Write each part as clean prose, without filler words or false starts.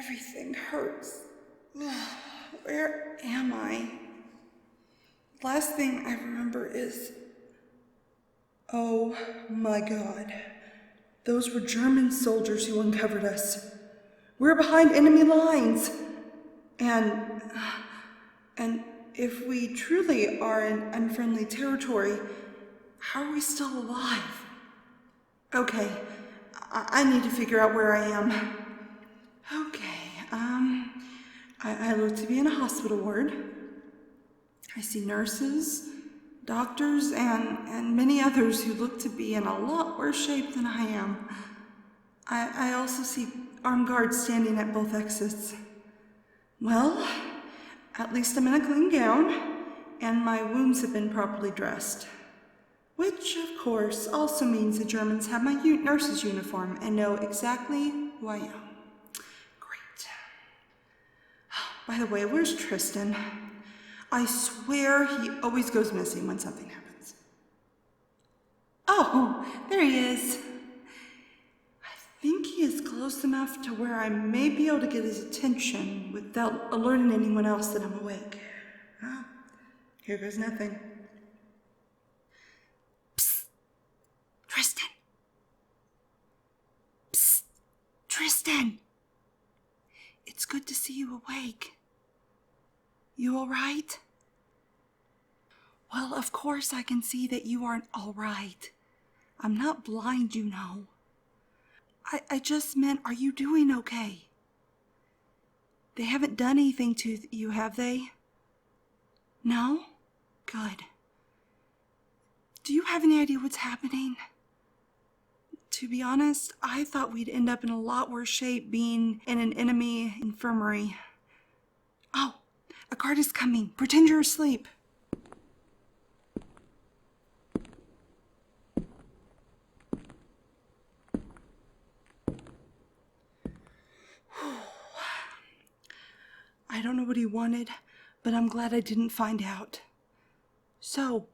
Everything hurts. Where am I? Last thing I remember is... Oh my God. Those were German soldiers who uncovered us. We're behind enemy lines. And if we truly are in unfriendly territory, how are we still alive? Okay, I need to figure out where I am. Okay, I look to be in a hospital ward. I see nurses, doctors, and many others who look to be in a lot worse shape than I am. I also see armed guards standing at both exits. Well, at least I'm in a clean gown, and my wounds have been properly dressed. Which, of course, also means the Germans have my nurse's uniform and know exactly who I am. Great. By the way, where's Tristan? I swear he always goes missing when something happens. Oh, there he is. I think he is close enough to where I may be able to get his attention without alerting anyone else that I'm awake. Ah, here goes nothing. Psst. Tristan. Psst. Tristan. It's good to see you awake. You all right? Well, of course I can see that you aren't all right. I'm not blind, you know. I just meant, are you doing okay? They haven't done anything to you, have they? No? Good. Do you have any idea what's happening? To be honest, I thought we'd end up in a lot worse shape being in an enemy infirmary. Oh, a guard is coming. Pretend you're asleep. I don't know what he wanted, but I'm glad I didn't find out. So,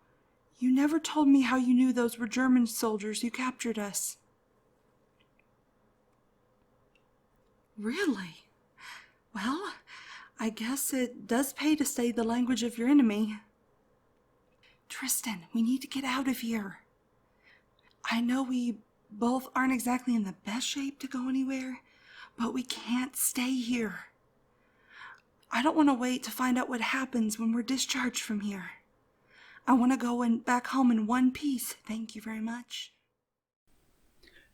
you never told me how you knew those were German soldiers who captured us. Really? Well, I guess it does pay to study the language of your enemy. Tristan, we need to get out of here. I know we both aren't exactly in the best shape to go anywhere, but we can't stay here. I don't want to wait to find out what happens when we're discharged from here. I want to go back home in one piece. Thank you very much.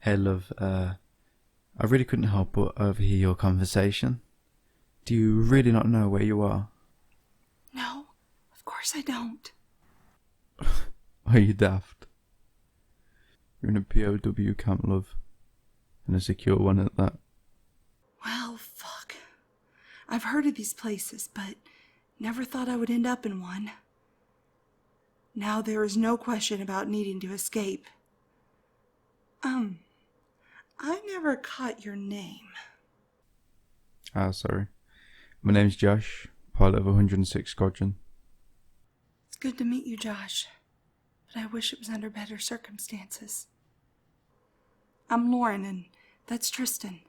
Hey love, I really couldn't help but overhear your conversation. Do you really not know where you are? No, of course I don't. Are you daft? You're in a POW camp, love. And a secure one at that. Well, fuck. I've heard of these places, but never thought I would end up in one. Now there is no question about needing to escape. I never caught your name. Sorry. My name's Josh, pilot of 106 Squadron. It's good to meet you, Josh, but I wish it was under better circumstances. I'm Lauren, and that's Tristan.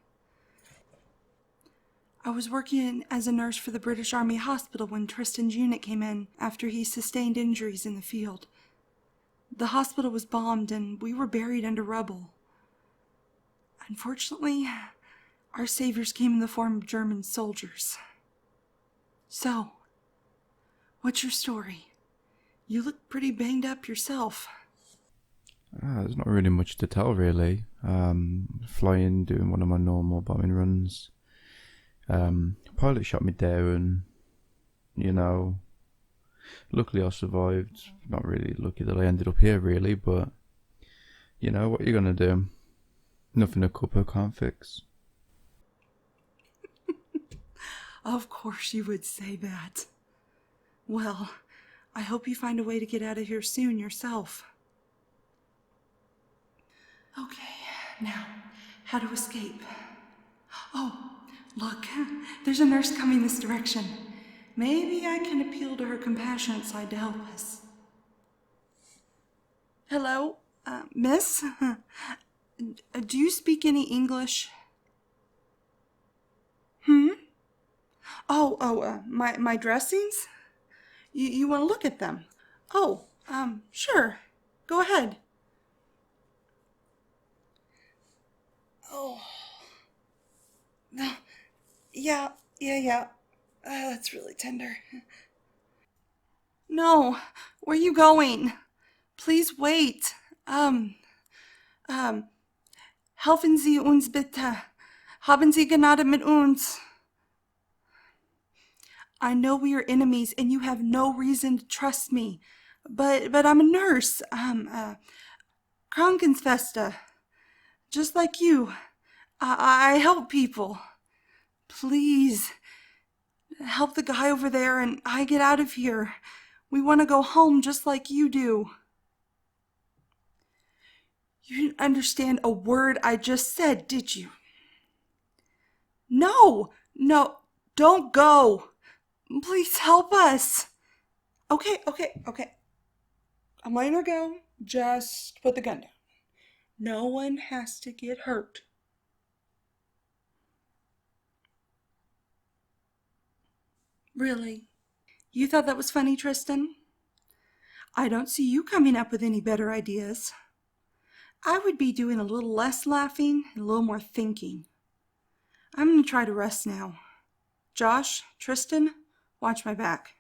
I was working as a nurse for the British Army hospital when Tristan's unit came in after he sustained injuries in the field. The hospital was bombed and we were buried under rubble. Unfortunately, our saviors came in the form of German soldiers. So, what's your story? You look pretty banged up yourself. There's not really much to tell, really. Flying, doing one of my normal bombing runs. Pilot shot me down, you know. Luckily I survived. Not really lucky that I ended up here, really, but you know, what are you gonna do? Nothing a cuppa can't fix. Of course you would say that. Well, I hope you find a way to get out of here soon yourself. Okay, now, how to escape. Oh, look, there's a nurse coming this direction. Maybe I can appeal to her compassionate side to help us. Hello, miss? Do you speak any English? Hmm? My dressings? You want to look at them? Oh, sure. Go ahead. Oh, no. Yeah. That's really tender. No, where are you going? Please wait. Um, helfen Sie uns bitte. Haben Sie Gnade mit uns. I know we are enemies and you have no reason to trust me, but I'm a nurse. Krankenschwester, just like you. I help people. Please, help the guy over there and I get out of here. We want to go home just like you do. You didn't understand a word I just said, did you? No, don't go. Please help us. Okay. I'm letting her go. Just put the gun down. No one has to get hurt. Really? You thought that was funny, Tristan? I don't see you coming up with any better ideas. I would be doing a little less laughing and a little more thinking. I'm going to try to rest now. Josh, Tristan, watch my back.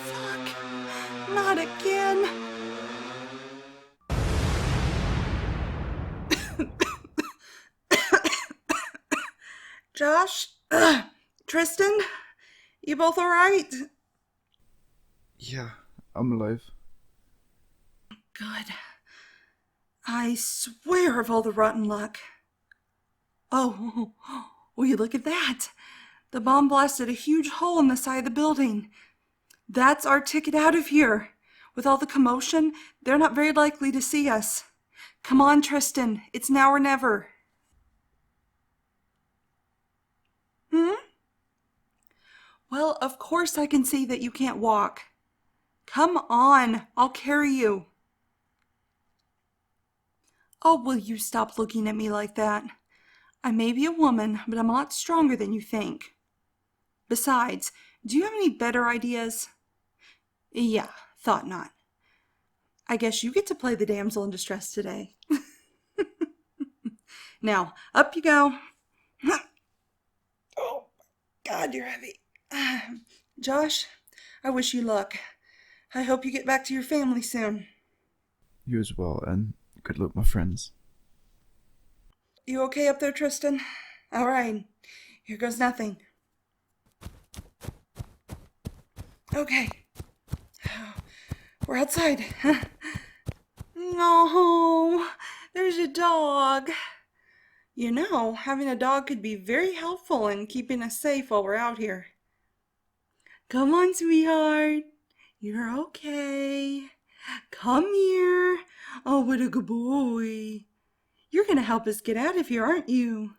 Fuck. Not again. Josh? Tristan? You both alright? Yeah, I'm alive. Good. I swear of all the rotten luck. Oh, will you look at that? The bomb blasted a huge hole in the side of the building. That's our ticket out of here. With all the commotion, they're not very likely to see us. Come on, Tristan. It's now or never. Well, of course I can see that you can't walk. Come on, I'll carry you. Oh, will you stop looking at me like that? I may be a woman, but I'm a lot stronger than you think. Besides, do you have any better ideas? Yeah, thought not. I guess you get to play the damsel in distress today. Now, up you go. Oh, God, you're heavy. Josh, I wish you luck. I hope you get back to your family soon. You as well, and good luck, my friends. You okay up there, Tristan? All right, here goes nothing. Okay, we're outside. No, there's a dog. You know, having a dog could be very helpful in keeping us safe while we're out here. Come on, sweetheart. You're okay. Come here. Oh, what a good boy. You're going to help us get out of here, aren't you?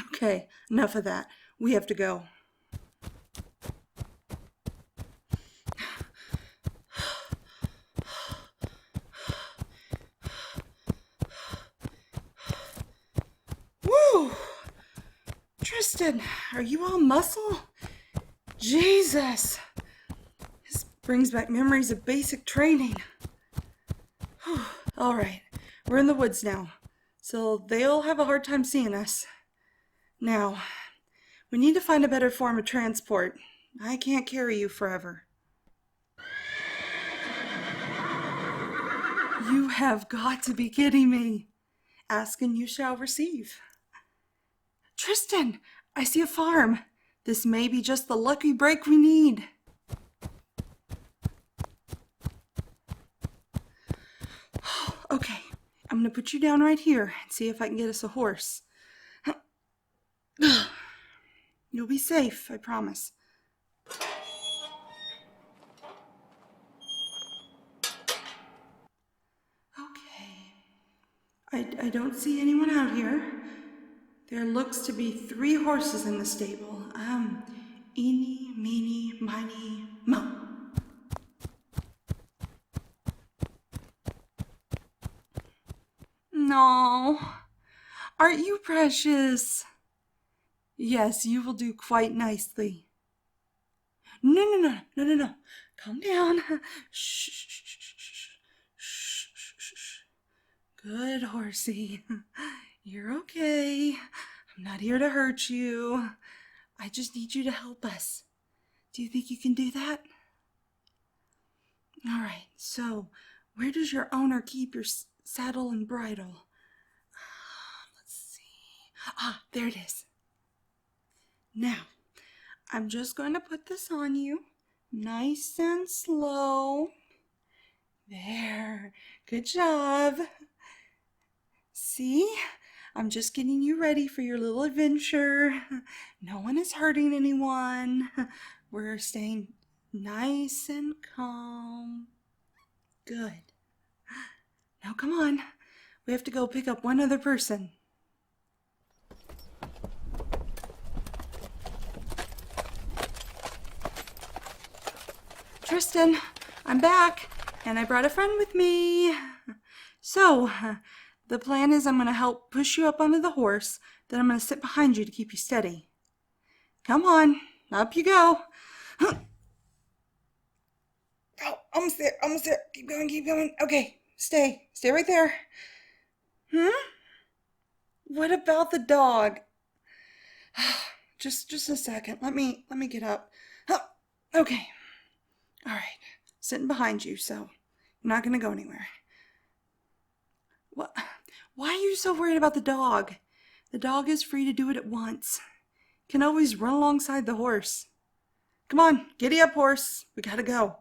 Okay, enough of that. We have to go. Woo! Tristan, are you all muscle? Jesus! This brings back memories of basic training. Whew. All right, we're in the woods now, so they'll have a hard time seeing us. Now, we need to find a better form of transport. I can't carry you forever. You have got to be kidding me. Ask and you shall receive. Tristan, I see a farm. This may be just the lucky break we need. Okay, I'm going to put you down right here and see if I can get us a horse. You'll be safe, I promise. Okay. I don't see anyone out here. There looks to be 3 horses in the stable. Eeny, meeny, miny, mo. No, aren't you precious? Yes, you will do quite nicely. No. Calm down. Shh, shh, shh, shh, shh, shh, shh. Good horsey. You're okay. I'm not here to hurt you. I just need you to help us. Do you think you can do that? All right, so where does your owner keep your saddle and bridle? Let's see. There it is. Now, I'm just going to put this on you. Nice and slow. There. Good job. See? I'm just getting you ready for your little adventure. No one is hurting anyone. We're staying nice and calm. Good. Now come on. We have to go pick up one other person. Tristan, I'm back, and I brought a friend with me. So, the plan is I'm going to help push you up onto the horse, then I'm going to sit behind you to keep you steady. Come on, up you go. Oh, almost there. Keep going. Okay, stay right there. What about the dog? Just a second. Let me get up. Okay. All right. Sitting behind you, so you're not going to go anywhere. What? Why are you so worried about the dog? The dog is free to do it at once. Can always run alongside the horse. Come on, giddy up, horse. We gotta go.